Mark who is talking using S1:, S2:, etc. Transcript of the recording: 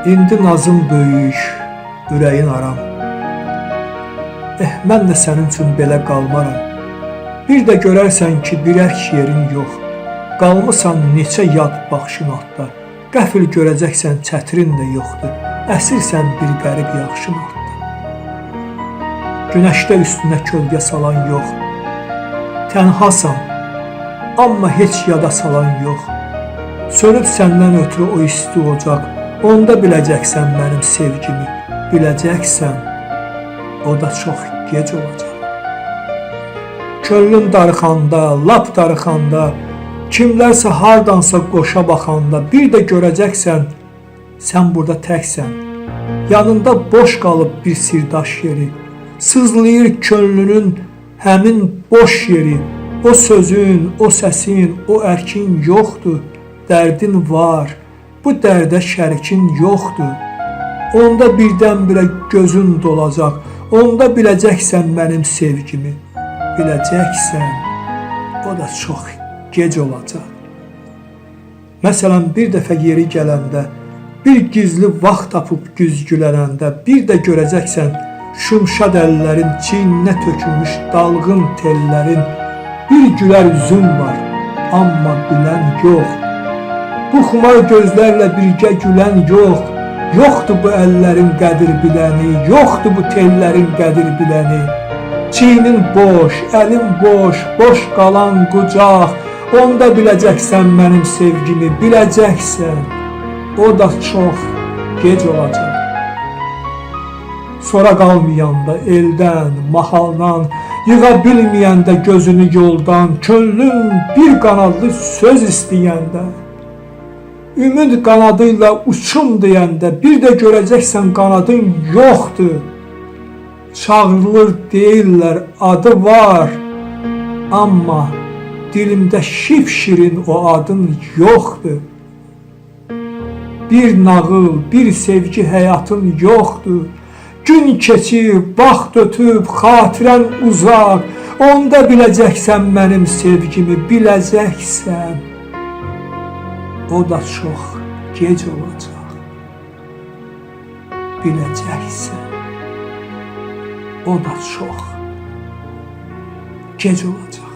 S1: İndi nazım böyük, ürəyin aram. Mən də sənin üçün belə qalmaram. Bir də görərsən ki, bir ərk yerin yox. Qalmısan neçə yad baxışın altda. Qəfil görəcəksən çətrin də yoxdur. Əsirsən bir qərib yaxşın altda. Günəşdə üstünə kölgə salan yox. Tənhasan, amma heç yada salan yox. Sönüb səndən ötürü o isti ocaq. Onda biləcəksən mənim sevgimi. Biləcəksən, o da çox gec olacaq. Könlün darıxanda, lap darıxanda, kimlərsə hardansa qoşa baxanda, bir də görəcəksən, sən burada təksən. Yanında boş qalıb bir sirdaş yeri, sızlayır könlünün həmin boş yeri. O sözün, o səsin, o ərkin yoxdur, dərdin var, bu dərdə şərikin yoxdur. Onda birdən-birə gözün dolacaq, onda biləcəksən mənim sevgimi. Biləcəksən, o da çox gec olacaq. Məsələn, bir dəfə yeri gələndə, bir gizli vaxt tapıb güzgülənəndə, bir də görəcəksən, şumşad əllərin, çiyninə tökülmüş dalğın tellərin, bir gülər üzüm var, amma bilən yox. Bu xumar gözlərlə birgə gülən yox. Yoxdur bu əllərin qədir biləni, yoxdur bu tellərin qədir biləni. Çiynin boş, əlin boş, boş qalan qucaq. Onda biləcəksən mənim sevgimi, biləcəksən, o da çox gec olacaq. Sonra qalmayanda eldən, mahaldan, yığa bilməyəndə gözünü yoldan, könlün bir qanadlı söz istəyəndə, ümid qanadıyla uçum deyəndə, bir də görəcəksən qanadın yoxdur. Çağırılır deyirlər, adı var, amma dilimdə şipşirin o adın yoxdur. Bir nağıl, bir sevgi həyatın yoxdur. Gün keçib, vaxt ötüb, xatirən uzaq, onda biləcəksən mənim sevgimi, biləcəksən, o da çox gec olacaq. Biləcəksən, o da çox gec olacaq.